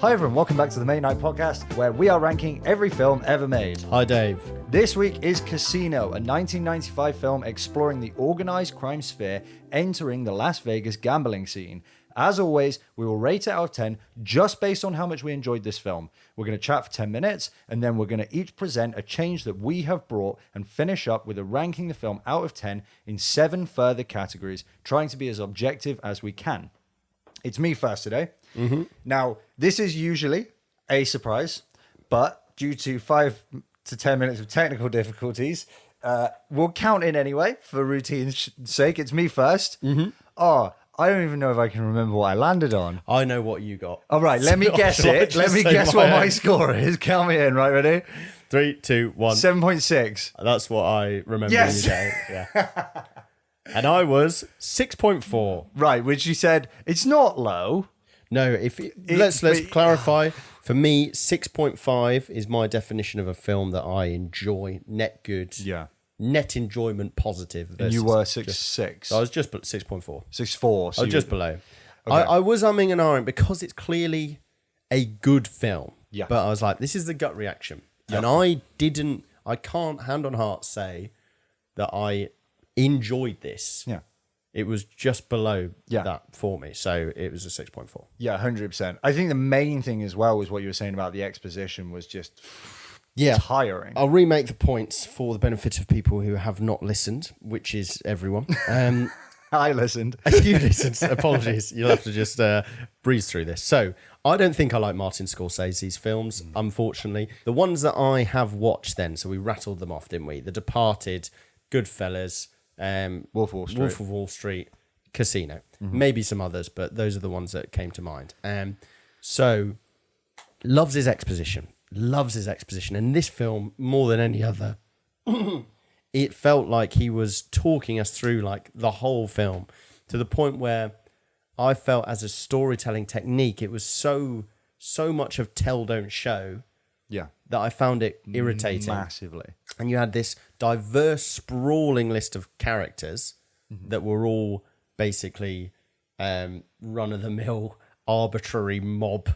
Hi everyone, welcome back to the Mate Night Podcast, where we are ranking every film ever made. Hi Dave. This week is Casino, a 1995 film exploring the organized crime sphere entering the Las Vegas gambling scene. As always, we will rate it out of 10 just based on how much we enjoyed this film. We're going to chat for 10 minutes, and then we're going to each present a change that we have brought and finish up with a ranking the film out of 10 in 7 further categories, trying to be as objective as we can. It's me first today. Mm-hmm. Now, this is usually a surprise, but due to 5 to 10 minutes of technical difficulties, we'll count in anyway for routine's sake. It's me first. Mm-hmm. Oh, I don't even know if I can remember what I landed on. I know what you got. All right, let me guess it. Let me guess what my score is. Count me in. Right, ready? 3, 2, 1. 7.6. That's what I remember. Yes. You getting. Yeah. And I was 6.4. Right, which you said it's not low. No, let's clarify. For me, 6.5 is my definition of a film that I enjoy. Net good. Yeah. Net enjoyment positive. And you were 6.6. I was just 6.4. 6.4. So I was just below. Okay. I was umming and ahhing because it's clearly a good film. Yeah. But I was like, this is the gut reaction. Yeah. And I can't hand on heart say that I enjoyed this. Yeah. It was just below Yeah. that for me. So it was a 6.4. Yeah, 100%. I think the main thing as well was what you were saying about the exposition was just tiring. I'll remake the points for the benefit of people who have not listened, which is everyone. I listened. You listened. Apologies. You'll have to just breeze through this. So I don't think I like Martin Scorsese's films, unfortunately. The ones that I have watched then, so we rattled them off, didn't we? The Departed, Goodfellas, Wolf of Wall Street. Casino. Maybe some others, but those are the ones that came to mind. So loves his exposition. And this film, more than any other, it felt like he was talking us through like the whole film to the point where I felt as a storytelling technique, it was so much of tell, don't show. Yeah. That I found it irritating. Massively. And you had this diverse, sprawling list of characters that were all basically run-of-the-mill, arbitrary mob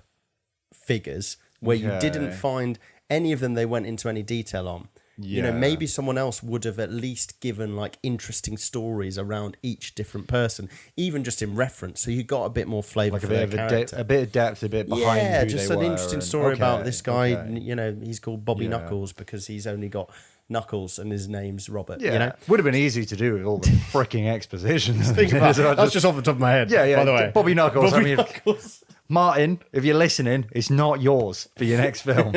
figures where you didn't find any of them they went into any detail on. Yeah. You know, maybe someone else would have at least given like interesting stories around each different person, even just in reference. So you got a bit more flavour like for their character. A bit of depth, a bit behind who just they an were interesting story about this guy. Okay. You know, he's called Bobby Knuckles because he's only got knuckles and his name's Robert. Yeah, you know? would have been easy to do with all the freaking exposition. Think about, that's just off the top of my head. Yeah. By the way, Bobby Knuckles. Bobby Knuckles. Martin, if you're listening, it's not yours for your next film.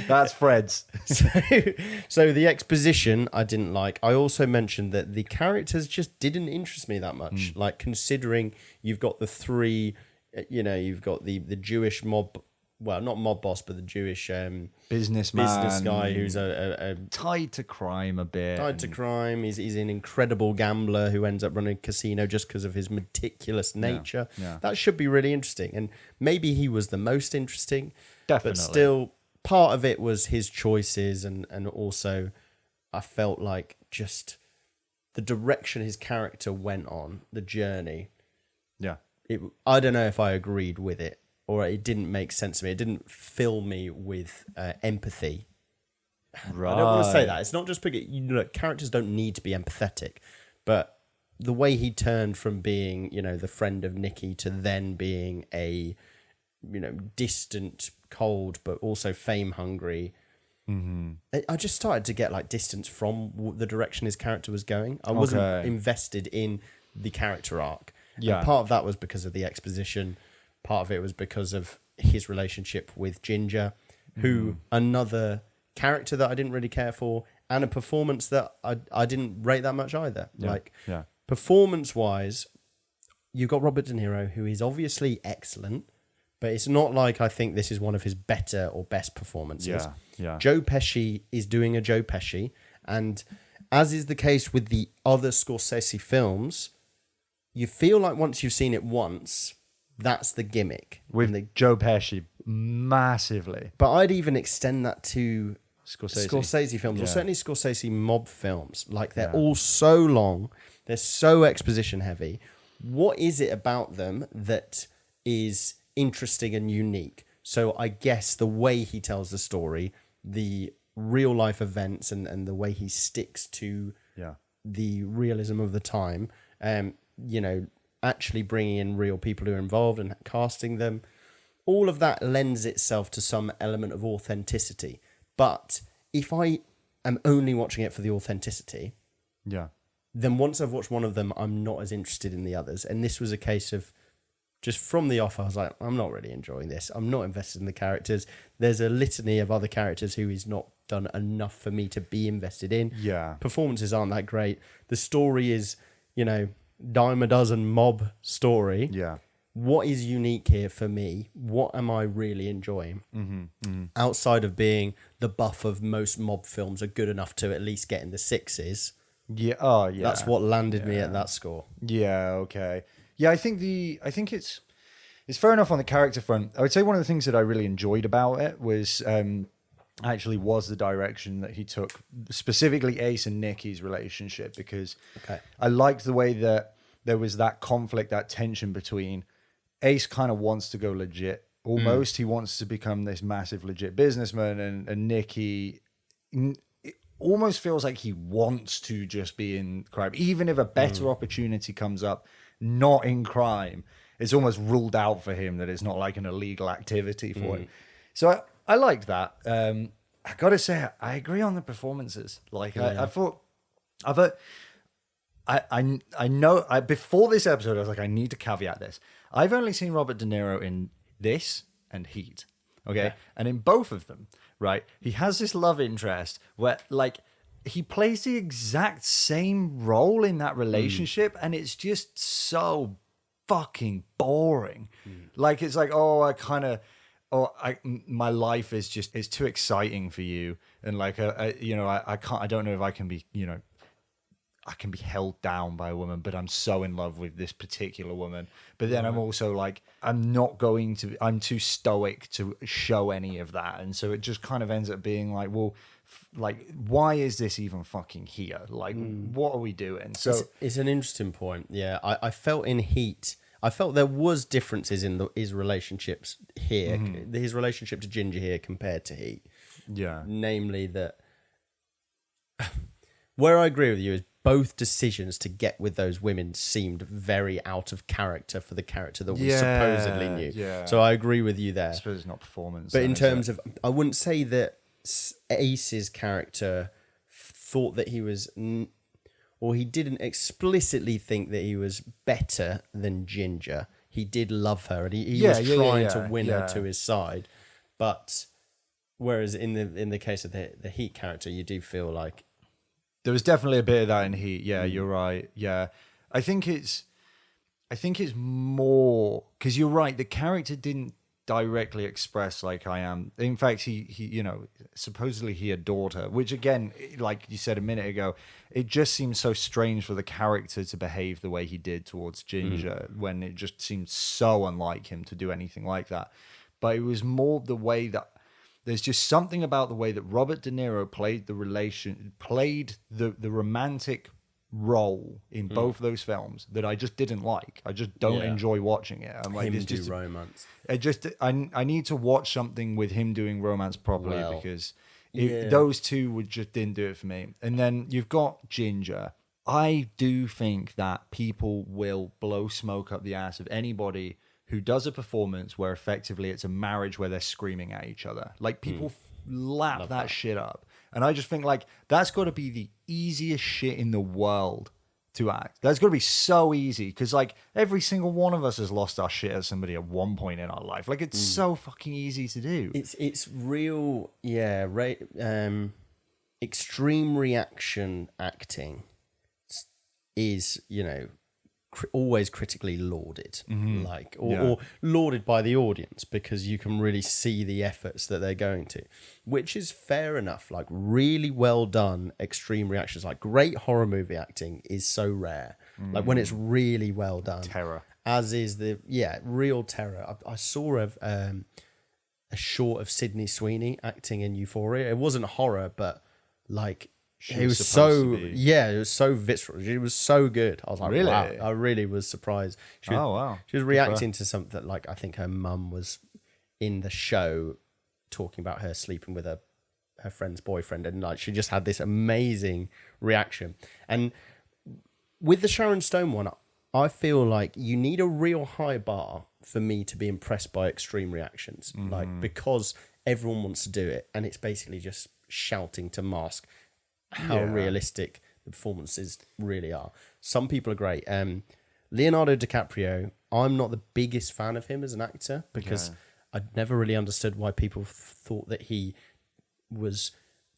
That's Fred's. So the exposition I didn't like. I also mentioned that the characters just didn't interest me that much. Like considering you've got the three, you've got the Jewish mob. Well, not mob boss, but the Jewish business guy who's a tied to crime a bit. Tied to crime. He's an incredible gambler who ends up running a casino just because of his meticulous nature. Yeah. That should be really interesting. And maybe he was the most interesting. Definitely. But still, part of it was his choices and also I felt like just the direction his character went on, the journey. Yeah. I don't know if I agreed with it. Or it didn't make sense to me. It didn't fill me with empathy. Right. I don't want to say that. It's not just because characters don't need to be empathetic, but the way he turned from being, the friend of Nicky to then being a, distant, cold, but also fame hungry. Mm-hmm. I just started to get like distance from the direction his character was going. I wasn't invested in the character arc. Yeah. And part of that was because of the exposition. Part of it was because of his relationship with Ginger, who another character that I didn't really care for, and a performance that I didn't rate that much either. Performance-wise, you've got Robert De Niro, who is obviously excellent, but it's not like I think this is one of his better or best performances. Yeah. Joe Pesci is doing a Joe Pesci, and as is the case with the other Scorsese films, you feel like once you've seen it once, that's the gimmick. With Joe Pesci, massively. But I'd even extend that to Scorsese films, or certainly Scorsese mob films. Like, they're all so long, they're so exposition heavy. What is it about them that is interesting and unique? So I guess the way he tells the story, the real life events, and the way he sticks to the realism of the time, actually bringing in real people who are involved and casting them, all of that lends itself to some element of authenticity. But if I am only watching it for the authenticity, then once I've watched one of them, I'm not as interested in the others. And this was a case of, just from the off, I was like, I'm not really enjoying this. I'm not invested in the characters. There's a litany of other characters who he's not done enough for me to be invested in. Yeah. Performances aren't that great. The story is, dime a dozen mob story. Yeah. What is unique here for me? What am I really enjoying? Outside of being the buff of most mob films are good enough to at least get in the sixes. Yeah. Oh, yeah. That's what landed me at that score. Yeah. Okay. Yeah. I think it's fair enough on the character front. I would say one of the things that I really enjoyed about it was the direction that he took, specifically Ace and Nicky's relationship, because I liked the way that there was that conflict, that tension between Ace kind of wants to go legit. Almost, he wants to become this massive legit businessman, and Nicky it almost feels like he wants to just be in crime, even if a better opportunity comes up, not in crime. It's almost ruled out for him that it's not like an illegal activity for him. So I liked that. I got to say, I agree on the performances. Like I thought, I know before this episode, I was like, I need to caveat this. I've only seen Robert De Niro in this and Heat. Okay. And in both of them, right, he has this love interest where like he plays the exact same role in that relationship. And it's just so fucking boring. Like, it's like, my life is just, it's too exciting for you. And like, I don't know if I can be, I can be held down by a woman, but I'm so in love with this particular woman. But then I'm also like, I'm too stoic to show any of that. And so it just kind of ends up being like, well, why is this even fucking here? Like, what are we doing? So it's an interesting point. Yeah. I felt in Heat, I felt there was differences in his relationships here, his relationship to Ginger here compared to Heat. Yeah. Namely that where I agree with you is both decisions to get with those women seemed very out of character for the character that we supposedly knew. Yeah. So I agree with you there. I suppose it's not performance. But in terms of, I wouldn't say that Ace's character thought that he was, or he didn't explicitly think that he was better than Ginger. He did love her, and he was trying to win her to his side. But whereas in the case of the Heat character, you do feel like there was definitely a bit of that in Heat. Yeah, you're right. Yeah, I think it's more because you're right. The character didn't directly express like I am. In fact, he supposedly he adored her, which again, like you said a minute ago, it just seems so strange for the character to behave the way he did towards Ginger when it just seemed so unlike him to do anything like that. But it was more the way that there's just something about the way that Robert De Niro played the romantic role in both those films that I just didn't like. I just don't enjoy watching it. I'm like, him do romance. I need to watch something with him doing romance properly because those two just didn't do it for me. And then you've got Ginger. I do think that people will blow smoke up the ass of anybody who does a performance where effectively it's a marriage where they're screaming at each other. Like people lap that shit up. And I just think like that's got to be the easiest shit in the world to act. That's got to be so easy because like every single one of us has lost our shit at somebody at one point in our life. Like it's so fucking easy to do. It's real, extreme reaction acting is, always critically lauded, or lauded by the audience because you can really see the efforts that they're going to, which is fair enough. Like really well done extreme reactions, like great horror movie acting is so rare. Like when it's really well done, terror, as is real terror. I saw a short of Sydney Sweeney acting in Euphoria. It wasn't horror, but like. It was so visceral. She was so good. I was like, really? Wow. I really was surprised. She was reacting to something like I think her mum was in the show talking about her sleeping with her friend's boyfriend, and like she just had this amazing reaction. And with the Sharon Stone one, I feel like you need a real high bar for me to be impressed by extreme reactions, like because everyone wants to do it, and it's basically just shouting to mask how realistic the performances really are. Some people are great. Leonardo DiCaprio, I'm not the biggest fan of him as an actor because I'd never really understood why people thought that he was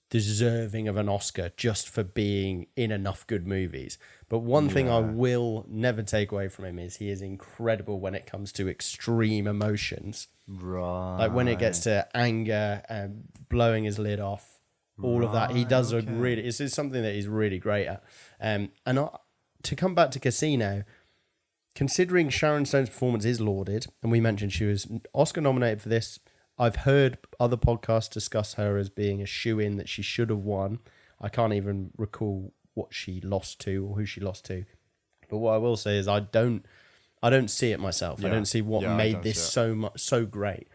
deserving of an Oscar just for being in enough good movies. But one thing I will never take away from him is he is incredible when it comes to extreme emotions. Right. Like when it gets to anger and blowing his lid off, all of that. He does a really, it's something that he's really great at. To come back to Casino, considering Sharon Stone's performance is lauded, and we mentioned she was Oscar nominated for this, I've heard other podcasts discuss her as being a shoo-in that she should have won. I can't even recall what she lost to or who she lost to. But what I will say is I don't see it myself. I don't see what made this so great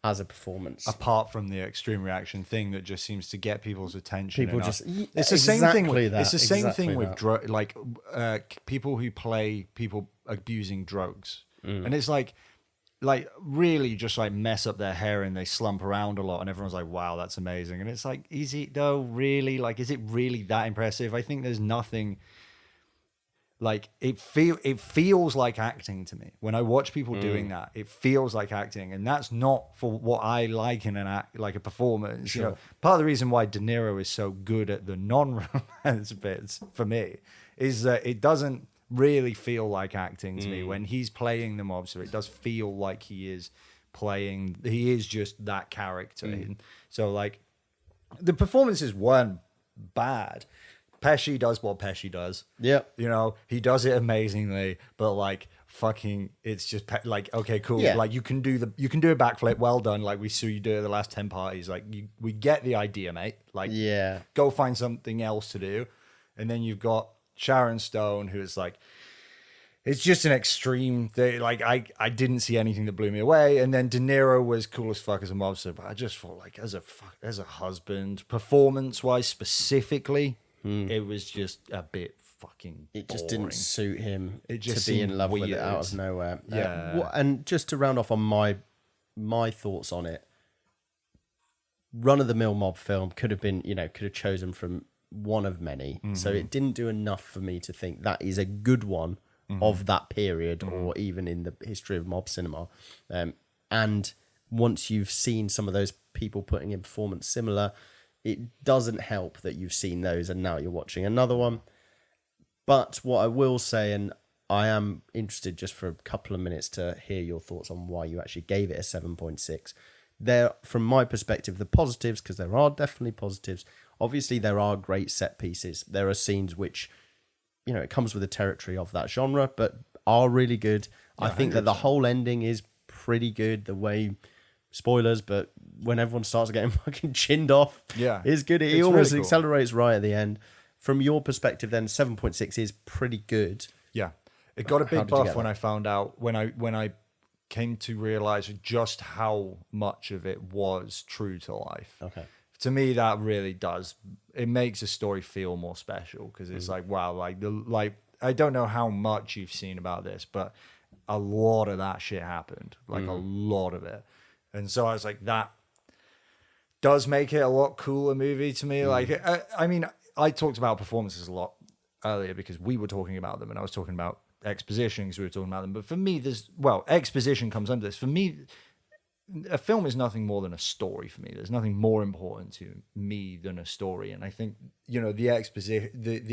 as a performance. Apart from the extreme reaction thing that just seems to get people's attention. It's the same thing with it's the same thing with people who play people abusing drugs. And it's like really just like mess up their hair and they slump around a lot and everyone's like, wow, that's amazing. And it's like, is it though really? Like, is it really that impressive? I think there's nothing like it feels like acting to me. When I watch people doing that, it feels like acting. And that's not for what I like in an act, like a performance. Sure. You know, part of the reason why De Niro is so good at the non-romance bits for me is that it doesn't really feel like acting to me when he's playing the mobster. It does feel like he is just that character. And so like the performances weren't bad. Pesci does what Pesci does. Yeah, you know, he does it amazingly, but like fucking it's just like, okay, cool. Like you can do a backflip, well done. Like we saw you do it the last 10 parties. Like we get the idea, mate. Like go find something else to do. And then you've got Sharon Stone, who is like, it's just an extreme thing. Like I didn't see anything that blew me away. And then De Niro was cool as fuck as a mobster, but I just thought like as a husband, performance wise specifically, it was just a bit fucking boring. Just didn't suit him to be in love with it out of nowhere. And just to round off on my thoughts on it, run of the mill mob film could have chosen from one of many. So it didn't do enough for me to think that is a good one of that period or even in the history of mob cinema. And once you've seen some of those people putting in performance similar, it doesn't help that you've seen those and now you're watching another one. But what I will say, and I am interested just for a couple of minutes to hear your thoughts on why you actually gave it a 7.6. There, from my perspective, the positives, because there are definitely positives. Obviously, there are great set pieces. There are scenes which, it comes with the territory of that genre, but are really good. Yeah, I think 100%. That the whole ending is pretty good. The way, spoilers, but when everyone starts getting fucking chinned off, is good. It almost really accelerates right at the end. From your perspective, then 7.6 is pretty good. Yeah, it got a big buff when I found out when I came to realize just how much of it was true to life. Okay. To me, that really does. It makes a story feel more special because it's like, wow, like I don't know how much you've seen about this, but a lot of that shit happened, like a lot of it. And so I was like, that does make it a lot cooler movie to me. Like, I mean, I talked about performances a lot earlier because we were talking about them and I was talking about Exposition because we were talking about them. But for me, Exposition comes under this. For me, a film is nothing more than a story for me. There's nothing more important to me than a story. And I think, the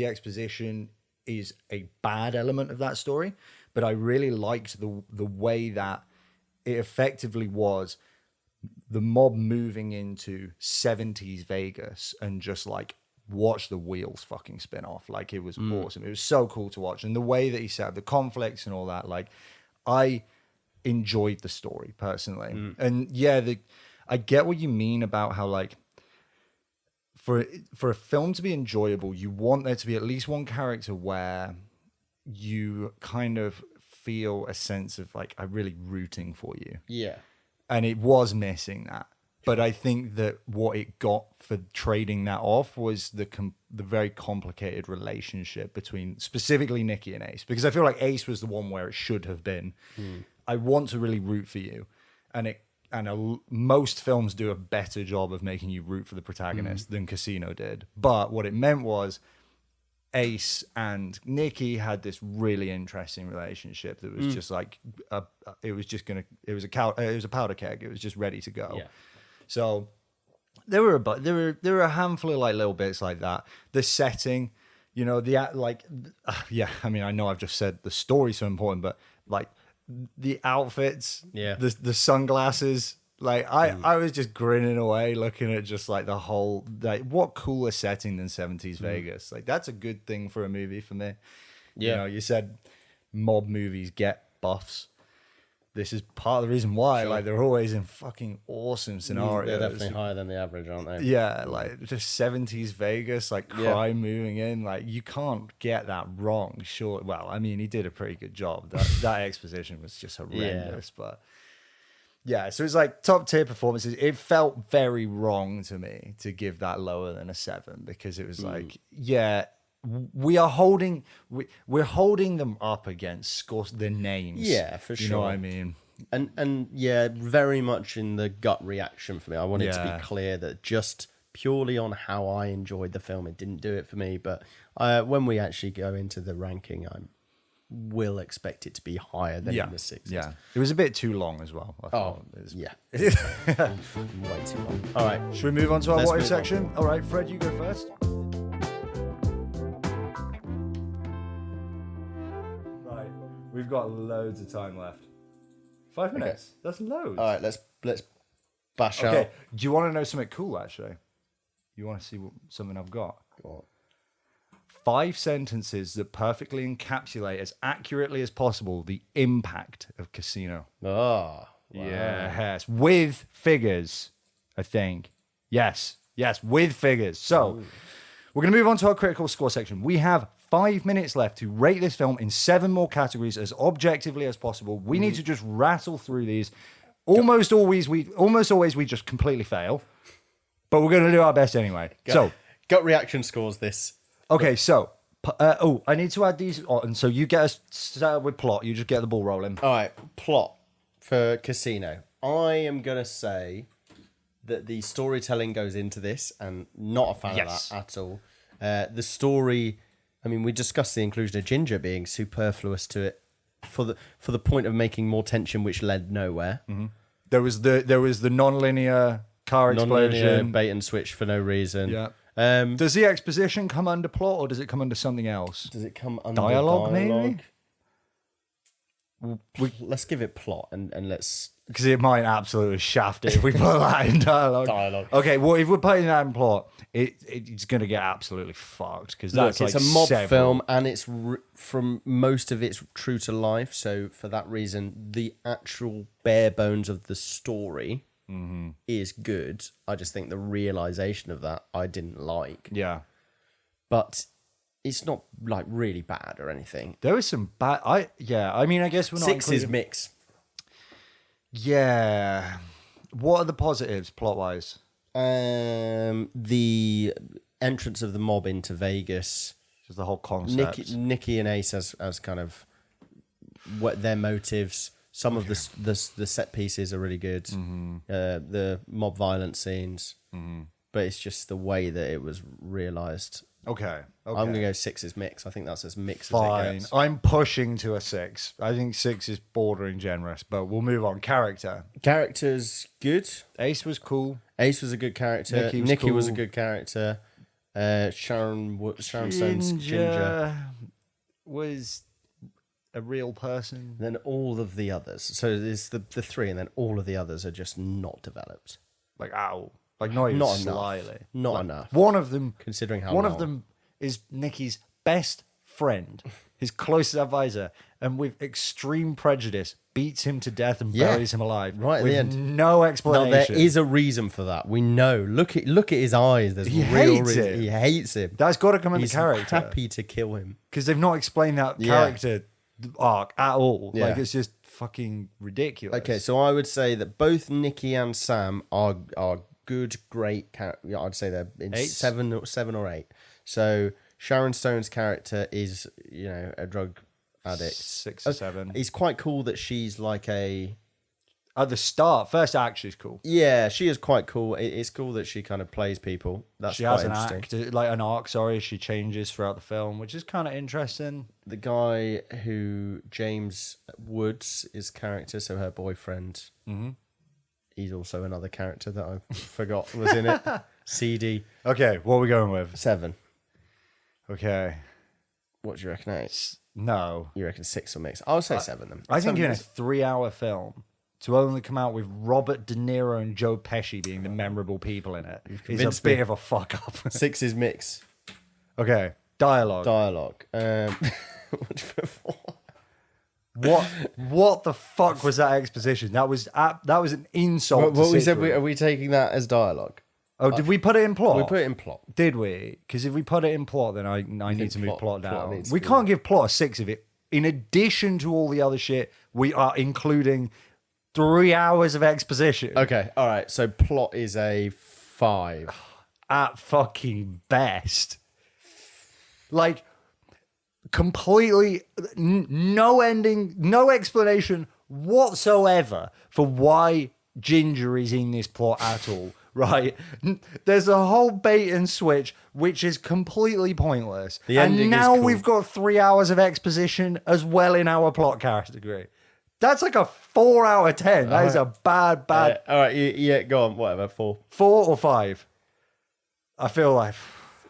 exposition is a bad element of that story, but I really liked the way that it effectively was the mob moving into 70s Vegas and just like watch the wheels fucking spin off. Like it was awesome. It was so cool to watch. And the way that he set up the conflicts and all that, like I enjoyed the story personally. And I get what you mean about how like for a film to be enjoyable, you want there to be at least one character where you kind of feel a sense of like I'm really rooting for you. Yeah. and it was missing that. But I think that what it got for trading that off was the very complicated relationship between specifically Nicky and Ace, because I feel like Ace was the one where it should have been. I want to really root for you, and most films do a better job of making you root for the protagonist than Casino did. But what it meant was Ace and Nicky had this really interesting relationship that was just like it was a powder keg. It was just ready to go. Yeah. So there were a handful of like little bits like that. The setting, you know, I mean, I know I've just said the story's so important, but like the outfits, the sunglasses, like I was just grinning away looking at just like the whole, like, what cooler setting than 70s Vegas? Like, that's a good thing for a movie for me. Yeah. You know, you said mob movies get buffs. This is part of the reason why. Like, they're always in fucking awesome scenarios. They're definitely higher than the average, aren't they? Yeah, like just 70s Vegas, like crime moving in. Like, you can't get that wrong. Sure. Well, I mean, he did a pretty good job. That exposition was just horrendous. But yeah, so it's like top tier performances. It felt very wrong to me to give that lower than a 7, because it was like, we're holding them up against the names. Yeah, for sure. You know what I mean? And yeah, very much in the gut reaction for me. I wanted to be clear that just purely on how I enjoyed the film, it didn't do it for me. But when we actually go into the ranking, I will expect it to be higher than in the 60s. Yeah, it was a bit too long as well. Yeah. Way too long. All right. Should we move on to our Let's what if move section? All right, Fred, you go first. Right, we've got loads of time left. 5 minutes. Okay. That's loads. All right, let's bash out. Okay, do you want to know something cool, actually? You want to see something I've got? Go on. 5 sentences that perfectly encapsulate as accurately as possible the impact of Casino. Oh, wow. Yes, with figures, I think. Yes, with figures. So, we're going to move on to our critical score section. We have 5 minutes left to rate this film in 7 more categories as objectively as possible. We need to just rattle through these. Almost always we just completely fail, but we're going to do our best anyway. Gut reaction scores this. Okay, so, I need to add these on. So you get us started with plot. You just get the ball rolling. All right, plot for Casino. I am going to say that the storytelling goes into this, and not a fan of that at all. The story, I mean, we discussed the inclusion of Ginger being superfluous to it for the point of making more tension, which led nowhere. Mm-hmm. There was the non-linear car explosion. Bait and switch for no reason. Yeah. Does the exposition come under plot, or does it come under something else? Does it come under dialogue? Maybe. Let's give it plot and let's, because it might absolutely shaft it if we put that in dialogue. Okay, well, if we're putting that in plot, it's going to get absolutely fucked, because that's it's like a mob film, and it's from most of it's true to life. So for that reason, the actual bare bones of the story is good. I just think the realization of that I didn't like. Yeah, but it's not like really bad or anything. There was some bad. I mean, I guess we're not 6 is mix. Yeah. What are the positives plot wise? The entrance of the mob into Vegas. Just the whole concept. Nicky and Ace as kind of what their motives. Some of the set pieces are really good. The mob violence scenes, but it's just the way that it was realized. Okay. I'm gonna go 6 is mix. I think that's as mixed as it gets. I'm pushing to a 6. I think 6 is bordering generous, but we'll move on. Character's good. Ace was cool. Ace was a good character. Nicky was a good character. Sharon Stone's Ginger was a real person. Then all of the others. So there's the 3, and then all of the others are just not developed. Like, ow. Like, not even slightly. Not enough. One of them, considering how of them is Nicky's best friend, his closest advisor, and with extreme prejudice beats him to death and buries him alive. Right at with the end. No explanation. Now, there is a reason for that. We know. Look at his eyes. There's he real hates reason. him. He hates him. That's got to come into character. Happy to kill him. Because they've not explained that character arc at all. Like, it's just fucking ridiculous. Okay, so I would say that both Nicky and Sam are good, great characters. I'd say they're in Eights? seven or eight. So Sharon Stone's character is, a drug addict. 6 or 7. It's quite cool that she's like At the start, first act, she's cool. Yeah, she is quite cool. It's cool that she kind of plays people. That's She quite has an interesting. an arc. Sorry, she changes throughout the film, which is kind of interesting. The guy who James Woods is character, so her boyfriend, he's also another character that I forgot was in it. CD Okay, what are we going with? 7. Okay, What do you reckon? 8? no. You reckon 6 or mix? I'll say 7 then. I think Seven in a is- 3-hour film to only come out with Robert De Niro and Joe Pesci being the memorable people in it is a convinced bit me. of a fuck up. 6 is mix. Okay, dialogue. Dialogue. What do you put for? What the fuck was that exposition? That was an insult. What to we sit said, through. are we taking that as dialogue? Oh, did we put it in plot? We put it in plot. Did we? Because if we put it in plot, then I need to move plot plot down. needs to We be- can't give plot a 6 of it. In addition to all the other shit, we are including 3 hours of exposition. Okay, all right. So plot is a 5. At fucking best. Like, completely no ending, no explanation whatsoever for why Ginger is in this plot at all, right? There's a whole bait and switch which is completely pointless. The ending and now is cool. we've got 3 hours of exposition as well in our plot category. That's like a 4 out of 10. That is a bad. All right, yeah, go on. Whatever. 4. 4 or 5? I feel like.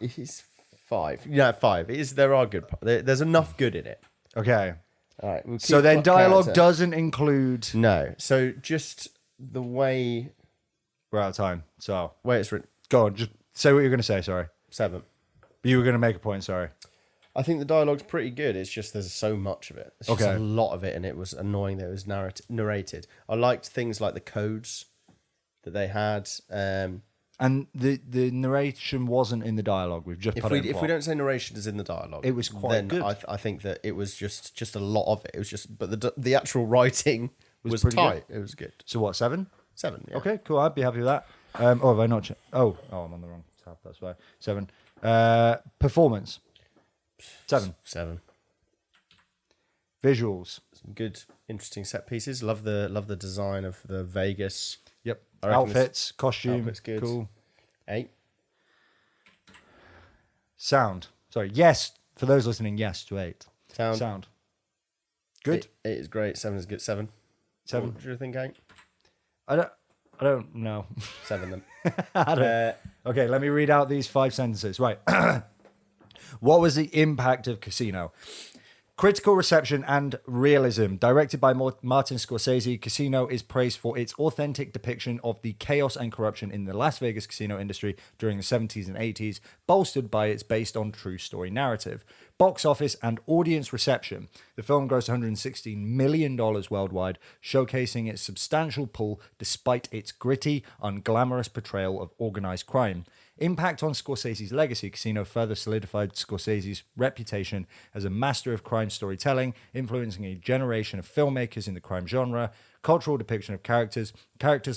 It's 5. Yeah, 5. There are good. There's enough good in it. Okay. All right. We'll So keep then plot dialogue character. doesn't include. No. So just the way We're out of time. So it's written. go on. Just say what you're going to say. Sorry. 7. You were going to make a point. Sorry. I think the dialogue's pretty good. It's just there's so much of it. There's just Okay. a lot of it, and it was annoying that it was narrated. I liked things like the codes that they had. And the narration wasn't in the dialogue. We've just If put we it in if plot. we don't say narration is in the dialogue, It was quite then good. I think that it was just a lot of it. It was just, but the actual writing was pretty tight. It was good. So what? 7? 7. Yeah. Okay. Cool. I'd be happy with that. Have I not? Oh, I'm on the wrong tab. That's why. 7. Performance. 7. 7. Visuals. Some good, interesting set pieces. Love the design of the Vegas. Yep. I reckon Outfits. Costume. outfit's good. Cool. 8. Sound. Sorry. Yes. For those listening, yes to 8. Sound. Good. 8 is great. 7 is good. 7. 7. What do you think, 8? I don't know. 7 then. Okay, let me read out these 5 sentences. Right. What was the impact of Casino? Critical reception and realism. Directed by Martin Scorsese, Casino is praised for its authentic depiction of the chaos and corruption in the Las Vegas casino industry during the 70s and 80s, bolstered by its based on true story narrative. Box office and audience reception. The film grossed $116 million worldwide, showcasing its substantial pull despite its gritty, unglamorous portrayal of organized crime. Impact on Scorsese's legacy. Casino further solidified Scorsese's reputation as a master of crime storytelling, influencing a generation of filmmakers in the crime genre. Cultural depiction of characters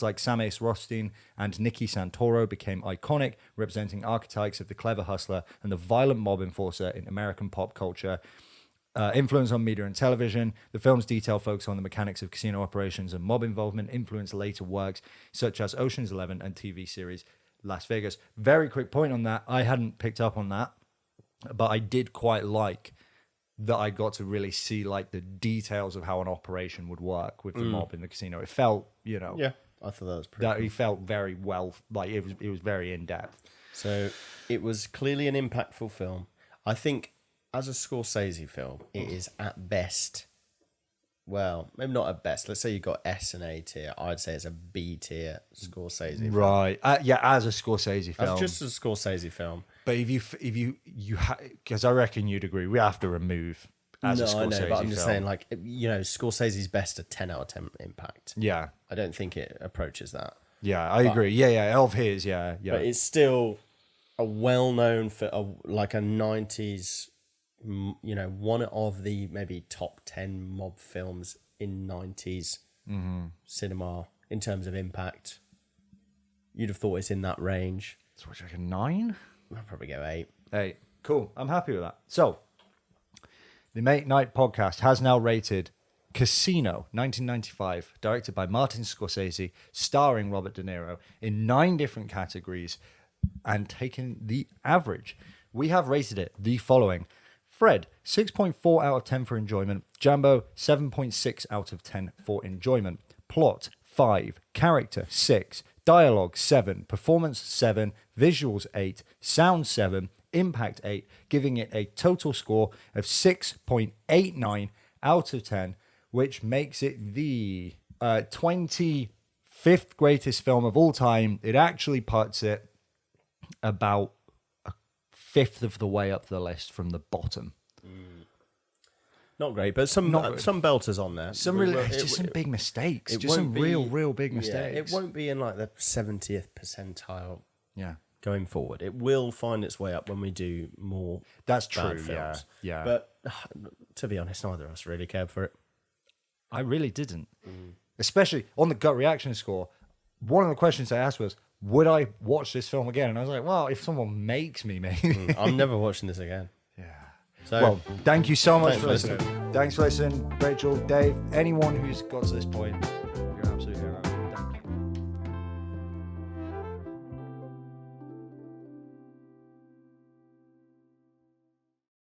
like Sam Ace Rothstein and Nicky Santoro became iconic, representing archetypes of the clever hustler and the violent mob enforcer in American pop culture. Influence on media and television. The film's detail focus on the mechanics of casino operations and mob involvement influenced later works such as Ocean's 11 and TV series Las Vegas. Very quick point on that. I hadn't picked up on that, but I did quite like that I got to really see like the details of how an operation would work with the mob in the casino. It felt, Yeah, I thought that was pretty that cool. he felt very well, like it was very in depth. So it was clearly an impactful film. I think as a Scorsese film, it is at best, well, maybe not at best. Let's say you've got S and A tier. I'd say it's a B tier Scorsese film. Right. Yeah, as a Scorsese film. As just a Scorsese film. But if you because I reckon you'd agree, we have to remove as a Scorsese I know, but I'm just film. saying, like, Scorsese's best a 10 out of 10 impact. Yeah. I don't think it approaches that. Yeah, I agree. Yeah, of his, yeah. But it's still a well-known for like a 90s, one of the maybe top 10 mob films in 90s cinema in terms of impact. You'd have thought it's in that range. So what's like a 9? I'd probably go 8. 8. Cool. I'm happy with that. So, the Mate Night podcast has now rated Casino, 1995, directed by Martin Scorsese, starring Robert De Niro, in 9 different categories, and taken the average. We have rated it the following. Fred, 6.4 out of 10 for enjoyment. Jambo, 7.6 out of 10 for enjoyment. Plot, 5. Character, 6. Dialogue, 7. Performance, 7. Visuals, 8. Sound, 7. Impact, 8. Giving it a total score of 6.89 out of 10, which makes it the 25th greatest film of all time. It actually puts it about a fifth of the way up the list from the bottom. Not great, but some belters on there. Some big mistakes. Just some real big mistakes. It won't be in like the 70th percentile. Yeah. Going forward, it will find its way up when we do more. That's bad true. films. Yeah. But to be honest, neither of us really cared for it. I really didn't. Especially on the gut reaction score. One of the questions I asked was, would I watch this film again? And I was like, well, if someone makes me, maybe. I'm never watching this again. Yeah. So, well, thank you so much thanks for listening. Thanks for listening, Rachel, Dave, anyone who's got to this point. You're absolutely right. Thank you.